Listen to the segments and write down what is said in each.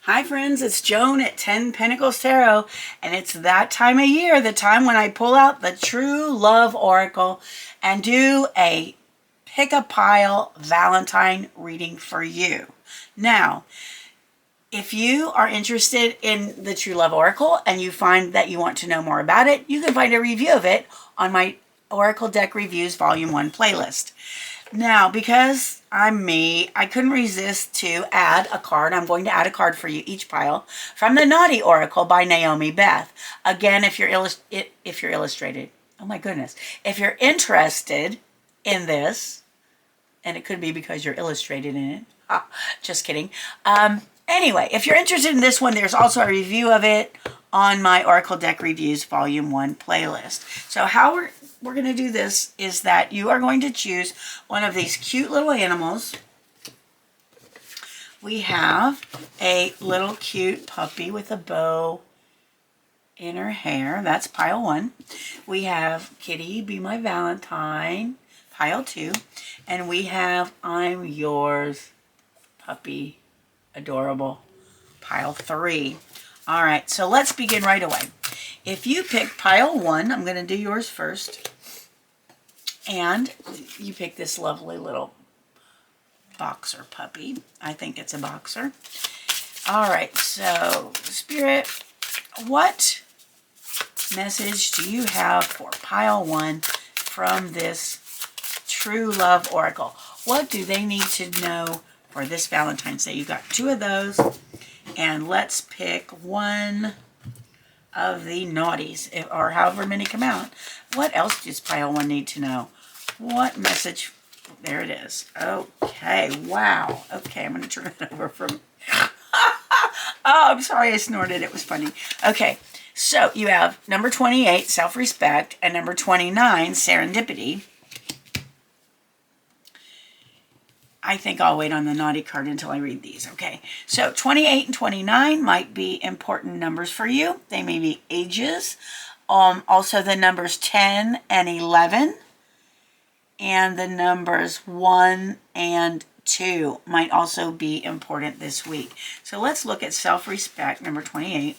Hi friends, it's Joan at 10 Pentacles Tarot, and it's that time of year, the time when I pull out the True Love Oracle and do a pick a pile Valentine reading for you. Now, if you are interested in the True Love Oracle and you find that you want to know more about it, you can find a review of it on my Oracle Deck Reviews Volume 1 playlist. Now, because I'm me, I couldn't resist to add a card. I'm going to add a card for you each pile from the Naughty Oracle by Naomi Beth. Again, if you're illustrated, oh my goodness, if you're interested in this, and it could be because you're illustrated in it. Just kidding. Anyway, if you're interested in this one, there's also a review of it on my Oracle Deck Reviews Volume 1 playlist. So how we're going to do this is that you are going to choose one of these cute little animals. We have a little cute puppy with a bow in her hair. That's pile 1. We have Kitty, Be My Valentine, pile 2. And we have I'm Yours, puppy, adorable, pile 3. All right, so let's begin right away. If you pick pile 1, I'm going to do yours first. And you pick this lovely little boxer puppy. I think it's a boxer. All right, so Spirit, what message do you have for pile 1 from this True Love Oracle? What do they need to know for this Valentine's Day? You've got 2 of those. And let's pick one of the naughties, or however many come out. What else does pile 1 need to know? What message? There it is. Okay, wow. Okay, I'm going to turn it over from... Oh, I'm sorry I snorted. It was funny. Okay, so you have number 28, self-respect, and number 29, serendipity. I think I'll wait on the naughty card until I read these. Okay, so 28 and 29 might be important numbers for you. They may be ages. Also the numbers 10 and 11. And the numbers 1 and 2 might also be important this week. So let's look at self-respect, number 28.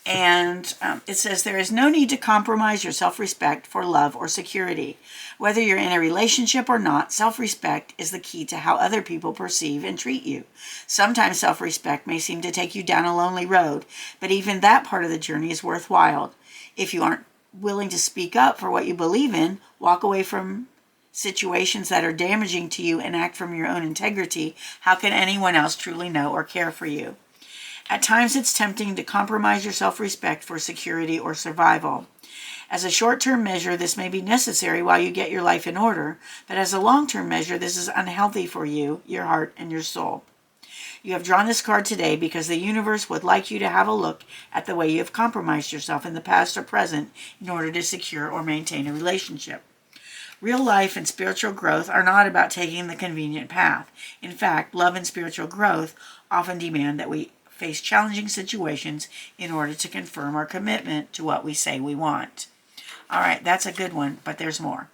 And it says, there is no need to compromise your self-respect for love or security. Whether you're in a relationship or not, self-respect is the key to how other people perceive and treat you. Sometimes self-respect may seem to take you down a lonely road, but even that part of the journey is worthwhile. If you aren't willing to speak up for what you believe in, walk away from situations that are damaging to you, and act from your own integrity, how can anyone else truly know or care for you? At times, it's tempting to compromise your self-respect for security or survival. As a short-term measure, this may be necessary while you get your life in order, but as a long-term measure, this is unhealthy for you, your heart, and your soul. You have drawn this card today because the universe would like you to have a look at the way you have compromised yourself in the past or present in order to secure or maintain a relationship. Real life and spiritual growth are not about taking the convenient path. In fact, love and spiritual growth often demand that we face challenging situations in order to confirm our commitment to what we say we want. All right, that's a good one, but there's more.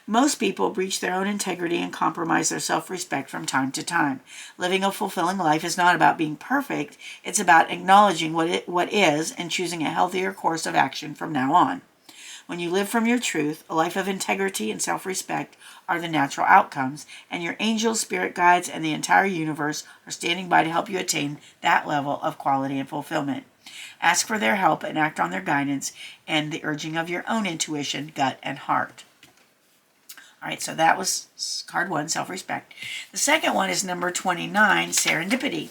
Most people breach their own integrity and compromise their self-respect from time to time. Living a fulfilling life is not about being perfect. It's about acknowledging what is and choosing a healthier course of action from now on. When you live from your truth, a life of integrity and self-respect are the natural outcomes, and your angels, spirit guides, and the entire universe are standing by to help you attain that level of quality and fulfillment. Ask for their help and act on their guidance and the urging of your own intuition, gut, and heart. All right, so that was card 1, self-respect. The second one is number 29, serendipity.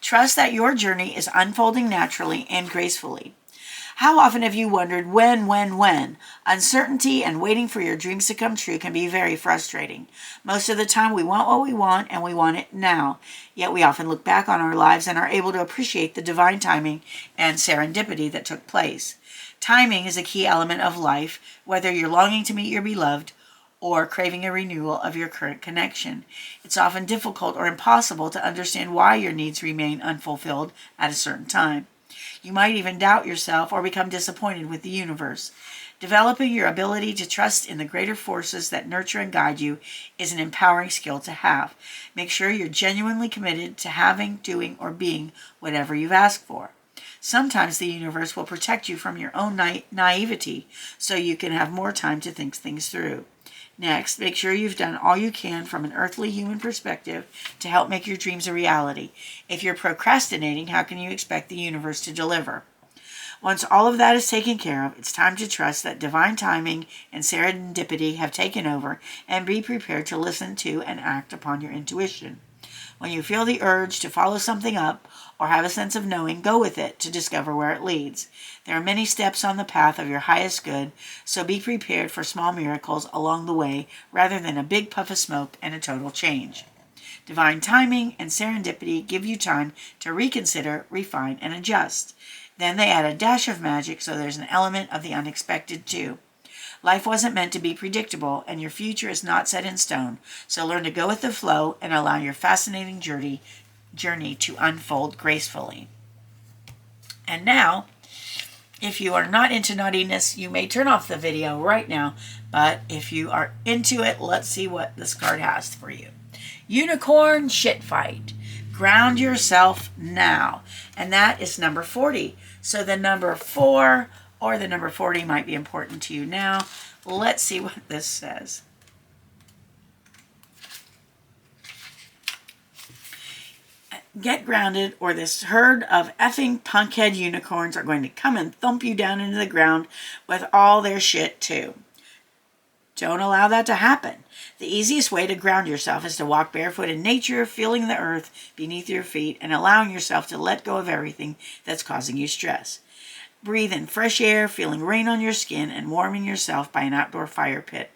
Trust that your journey is unfolding naturally and gracefully. How often have you wondered when? Uncertainty and waiting for your dreams to come true can be very frustrating. Most of the time we want what we want, and we want it now. Yet we often look back on our lives and are able to appreciate the divine timing and serendipity that took place. Timing is a key element of life, whether you're longing to meet your beloved or craving a renewal of your current connection. It's often difficult or impossible to understand why your needs remain unfulfilled at a certain time. You might even doubt yourself or become disappointed with the universe. Developing your ability to trust in the greater forces that nurture and guide you is an empowering skill to have. Make sure you're genuinely committed to having, doing, or being whatever you've asked for. Sometimes the universe will protect you from your own naivety so you can have more time to think things through. Next, make sure you've done all you can from an earthly human perspective to help make your dreams a reality. If you're procrastinating, how can you expect the universe to deliver? Once all of that is taken care of, it's time to trust that divine timing and serendipity have taken over, and be prepared to listen to and act upon your intuition. When you feel the urge to follow something up or have a sense of knowing, go with it to discover where it leads. There are many steps on the path of your highest good, so be prepared for small miracles along the way rather than a big puff of smoke and a total change. Divine timing and serendipity give you time to reconsider, refine, and adjust. Then they add a dash of magic, so there's an element of the unexpected too. Life wasn't meant to be predictable, and your future is not set in stone, so learn to go with the flow and allow your fascinating journey to unfold gracefully. And now, if you are not into naughtiness, you may turn off the video right now, but if you are into it, let's see what this card has for you. Unicorn Shit Fight. Ground yourself now. And that is number 40. So the number 4 or the number 40 might be important to you now. Let's see what this says. Get grounded, or this herd of effing punkhead unicorns are going to come and thump you down into the ground with all their shit too. Don't allow that to happen. The easiest way to ground yourself is to walk barefoot in nature, feeling the earth beneath your feet and allowing yourself to let go of everything that's causing you stress. Breathe in fresh air, feeling rain on your skin, and warming yourself by an outdoor fire pit.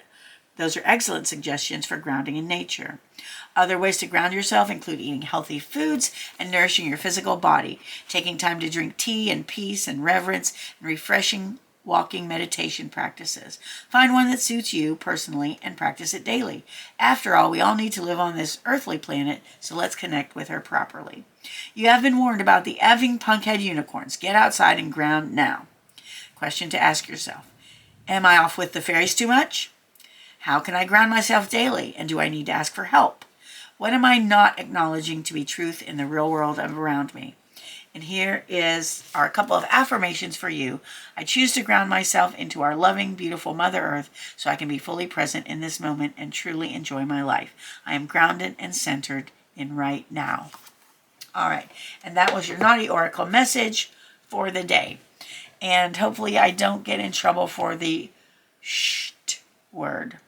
Those are excellent suggestions for grounding in nature. Other ways to ground yourself include eating healthy foods and nourishing your physical body, taking time to drink tea in peace and reverence, and refreshing walking meditation practices. Find one that suits you personally and practice it daily. After all, we all need to live on this earthly planet, so let's connect with her properly. You have been warned about the effing punkhead unicorns. Get outside and ground now. Question to ask yourself. Am I off with the fairies too much? How can I ground myself daily, and do I need to ask for help? What am I not acknowledging to be truth in the real world around me? And here are a couple of affirmations for you. I choose to ground myself into our loving, beautiful Mother Earth so I can be fully present in this moment and truly enjoy my life. I am grounded and centered in right now. All right, and that was your Naughty Oracle message for the day. And hopefully I don't get in trouble for the sht word.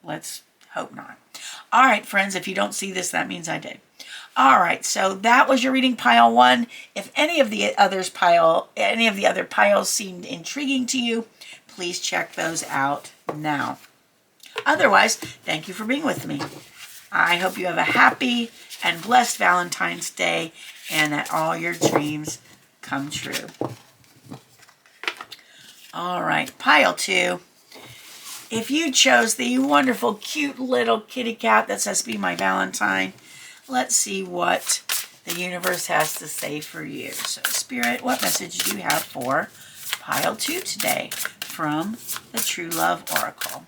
Let's hope not. All right, friends, if you don't see this, that means I did. All right, so that was your reading pile 1. If any of the other piles seemed intriguing to you, please check those out now. Otherwise, thank you for being with me. I hope you have a happy and blessed Valentine's Day and that all your dreams come true. All right, pile 2. If you chose the wonderful, cute little kitty cat that says, "Be my Valentine," let's see what the universe has to say for you. So, Spirit, what message do you have for pile 2 today from the True Love Oracle?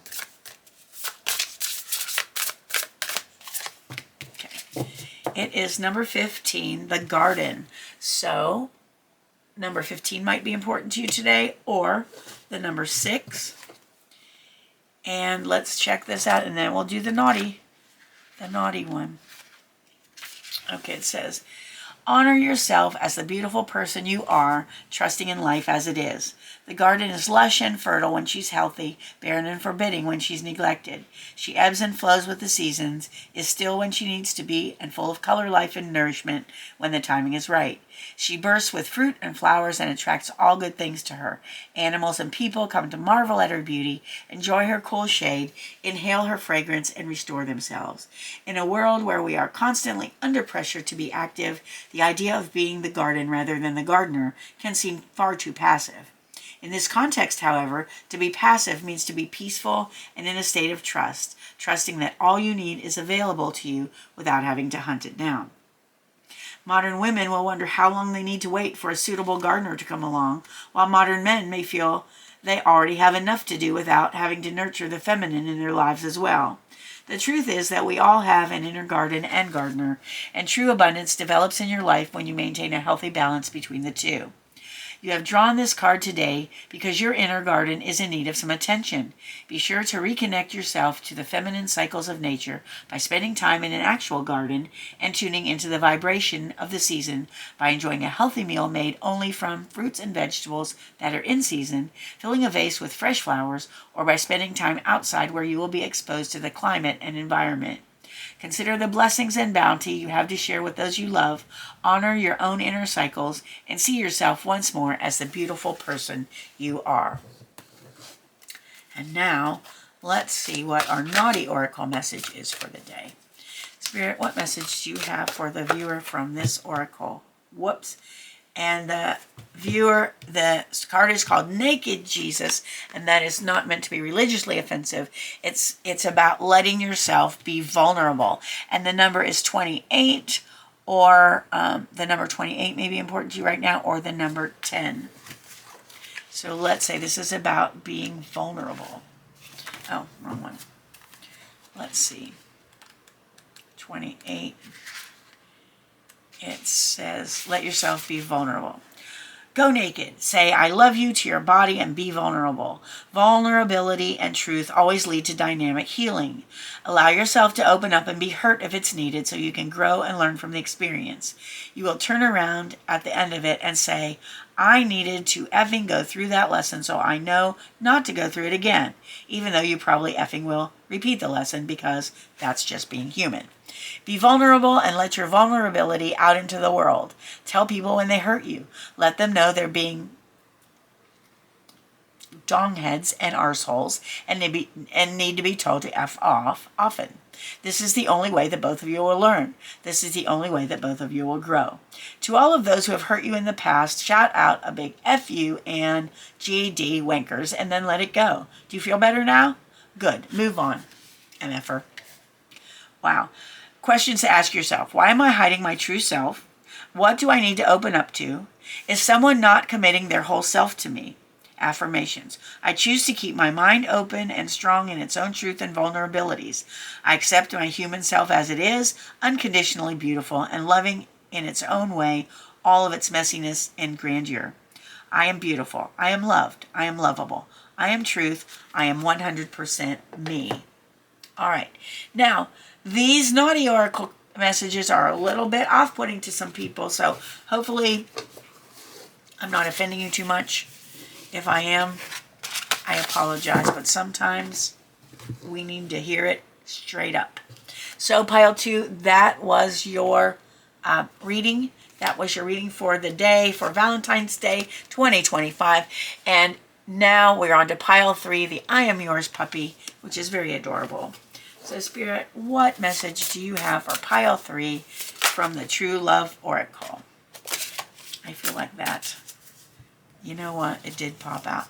Okay. It is number 15, the garden. So, number 15 might be important to you today, or the number 6. And let's check this out, and then we'll do the naughty one. Okay, it says, honor yourself as the beautiful person you are, trusting in life as it is. The garden is lush and fertile when she's healthy, barren and forbidding when she's neglected. She ebbs and flows with the seasons, is still when she needs to be, and full of color, life, and nourishment when the timing is right. She bursts with fruit and flowers and attracts all good things to her. Animals and people come to marvel at her beauty, enjoy her cool shade, inhale her fragrance, and restore themselves. In a world where we are constantly under pressure to be active, the idea of being the garden rather than the gardener can seem far too passive. In this context, however, to be passive means to be peaceful and in a state of trust, trusting that all you need is available to you without having to hunt it down. Modern women will wonder how long they need to wait for a suitable gardener to come along, while modern men may feel They already have enough to do without having to nurture the feminine in their lives as well. The truth is that we all have an inner garden and gardener, and true abundance develops in your life when you maintain a healthy balance between the two. You have drawn this card today because your inner garden is in need of some attention. Be sure to reconnect yourself to the feminine cycles of nature by spending time in an actual garden and tuning into the vibration of the season by enjoying a healthy meal made only from fruits and vegetables that are in season, filling a vase with fresh flowers, or by spending time outside where you will be exposed to the climate and environment. Consider the blessings and bounty you have to share with those you love, honor your own inner cycles, and see yourself once more as the beautiful person you are. And now, let's see what our naughty oracle message is for the day. Spirit, what message do you have for the viewer from this oracle? Whoops. And the viewer, the card is called Naked Jesus, and that is not meant to be religiously offensive. It's about letting yourself be vulnerable. And the number is 28, or the number 28 may be important to you right now, or the number 10. So let's say this is about being vulnerable. Oh, wrong one. Let's see. 28. It says, let yourself be vulnerable. Go naked. Say, I love you to your body and be vulnerable. Vulnerability and truth always lead to dynamic healing. Allow yourself to open up and be hurt if it's needed so you can grow and learn from the experience. You will turn around at the end of it and say, I needed to effing go through that lesson so I know not to go through it again, even though you probably effing will repeat the lesson because that's just being human. Be vulnerable and let your vulnerability out into the world. Tell people when they hurt you. Let them know they're being dongheads and arseholes and need to be told to F off often. This is the only way that both of you will learn. This is the only way that both of you will grow. To all of those who have hurt you in the past, shout out a big F you and GD wankers and then let it go. Do you feel better now? Good. Move on, MFer. Wow. Questions to ask yourself. Why am I hiding my true self? What do I need to open up to? Is someone not committing their whole self to me? Affirmations. I choose to keep my mind open and strong in its own truth and vulnerabilities. I accept my human self as it is, unconditionally beautiful and loving in its own way, all of its messiness and grandeur. I am beautiful. I am loved. I am lovable. I am truth. I am 100% me. All right. Now, these naughty oracle messages are a little bit off-putting to some people, so hopefully I'm not offending you too much. If I am, I apologize, but sometimes we need to hear it straight up. So, Pile 2, that was your reading. That was your reading for the day, for Valentine's Day 2025. And now we're on to Pile 3, the I Am Yours puppy, which is very adorable. So, Spirit, what message do you have for Pile 3 from the True Love Oracle? I feel like that. You know what? It did pop out.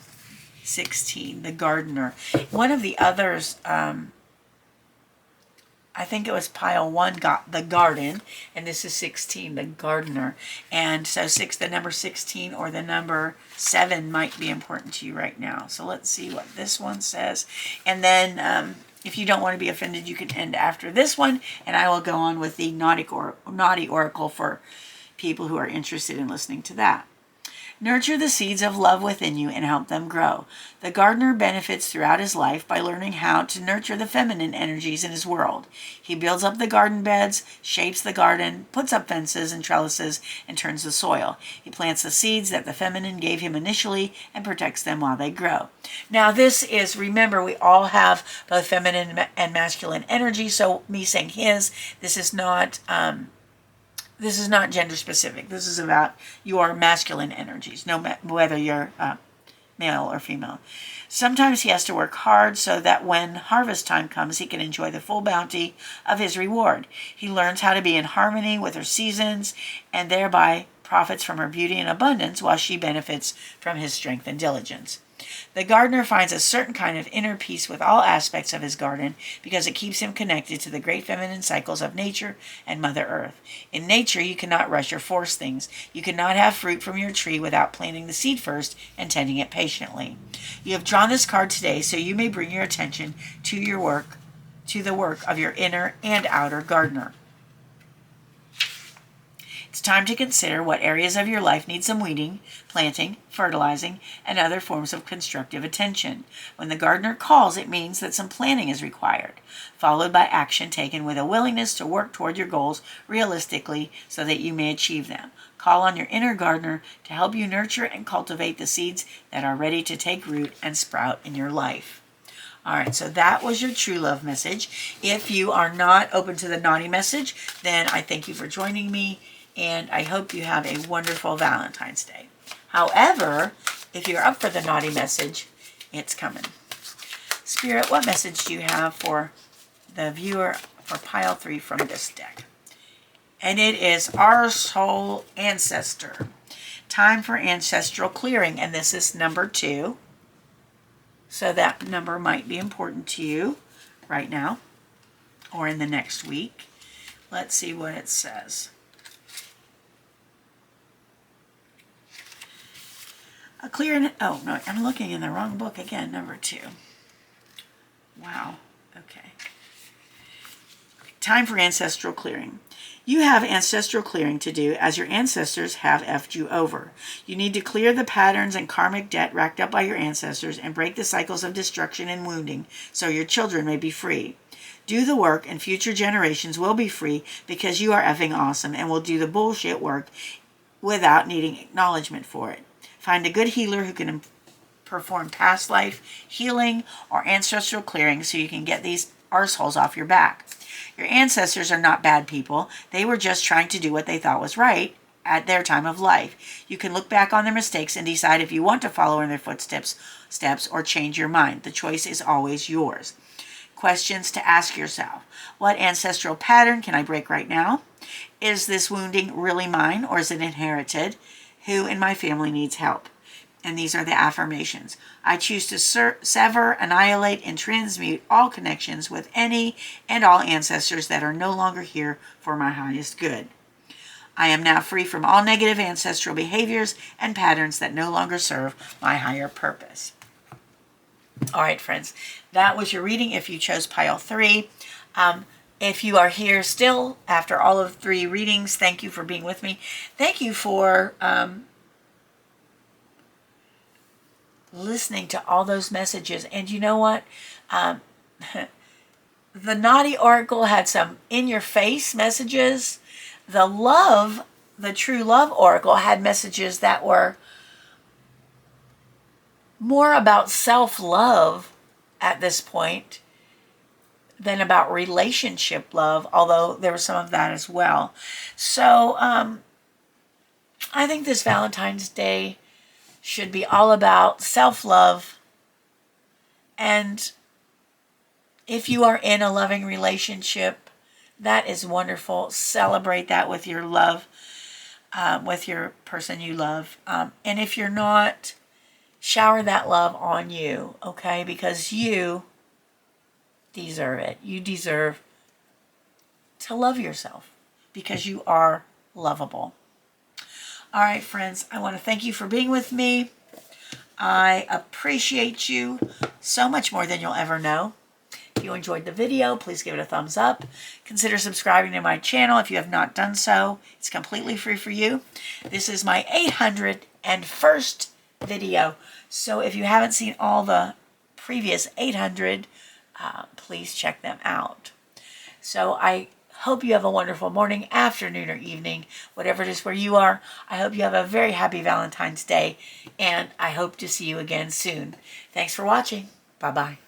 16, the gardener. One of the others, I think it was Pile 1 got the garden, and this is 16, the gardener. And so the number 16 or the number 7 might be important to you right now. So let's see what this one says. And then if you don't want to be offended, you can end after this one, and I will go on with the naughty oracle for people who are interested in listening to that. Nurture the seeds of love within you and help them grow. The gardener benefits throughout his life by learning how to nurture the feminine energies in his world. He builds up the garden beds, shapes the garden, puts up fences and trellises, and turns the soil. He plants the seeds that the feminine gave him initially and protects them while they grow. Now this is, remember, we all have both feminine and masculine energy, so me saying his, this is not gender specific. This is about your masculine energies, whether you're male or female. Sometimes he has to work hard so that when harvest time comes, he can enjoy the full bounty of his reward. He learns how to be in harmony with her seasons and thereby profits from her beauty and abundance while she benefits from his strength and diligence. The gardener finds a certain kind of inner peace with all aspects of his garden because it keeps him connected to the great feminine cycles of nature and Mother Earth. In nature, you cannot rush or force things. You cannot have fruit from your tree without planting the seed first and tending it patiently. You have drawn this card today so you may bring your attention to the work of your inner and outer gardener. It's time to consider what areas of your life need some weeding, planting, fertilizing, and other forms of constructive attention. When the gardener calls, it means that some planning is required, followed by action taken with a willingness to work toward your goals realistically so that you may achieve them. Call on your inner gardener to help you nurture and cultivate the seeds that are ready to take root and sprout in your life. All right, so that was your true love message. If you are not open to the naughty message, then I thank you for joining me, and I hope you have a wonderful Valentine's Day. However, if you're up for the naughty message, it's coming. Spirit, what message do you have for the viewer for pile 3 from this deck? And it is our soul ancestor. Time for ancestral clearing, and this is number 2. So that number might be important to you right now or in the next week. Let's see what it says. A clear, oh no, I'm looking in the wrong book again, number 2. Wow, okay. Time for ancestral clearing. You have ancestral clearing to do as your ancestors have effed you over. You need to clear the patterns and karmic debt racked up by your ancestors and break the cycles of destruction and wounding so your children may be free. Do the work and future generations will be free because you are effing awesome and will do the bullshit work without needing acknowledgement for it. Find a good healer who can perform past life healing or ancestral clearing so you can get these arseholes off your back. Your ancestors are not bad people. They were just trying to do what they thought was right at their time of life. You can look back on their mistakes and decide if you want to follow in their footsteps or change your mind. The choice is always yours. Questions to ask yourself. What ancestral pattern can I break right now? Is this wounding really mine or is it inherited? Who in my family needs help? And these are the affirmations. I choose to sever, annihilate, and transmute all connections with any and all ancestors that are no longer here for my highest good. I am now free from all negative ancestral behaviors and patterns that no longer serve my higher purpose. All right, friends, that was your reading if you chose pile 3. If you are here still after all of 3 readings, thank you for being with me. Thank you for listening to all those messages. And you know what? The Naughty Oracle had some in-your-face messages. The True Love Oracle had messages that were more about self-love at this point than about relationship love, although there was some of that as well. So I think this Valentine's Day should be all about self-love. And if you are in a loving relationship, that is wonderful. Celebrate that with your love, with your person you love. And if you're not, shower that love on you, okay? Because you deserve it. You deserve to love yourself because you are lovable. All right, friends, I want to thank you for being with me. I appreciate you so much more than you'll ever know. If you enjoyed the video, please give it a thumbs up. Consider subscribing to my channel if you have not done so. It's completely free for you. This is my 801st video. So if you haven't seen all the previous 800, please check them out. So I hope you have a wonderful morning, afternoon, or evening, whatever it is where you are. I hope you have a very happy Valentine's Day, and I hope to see you again soon. Thanks for watching. Bye-bye.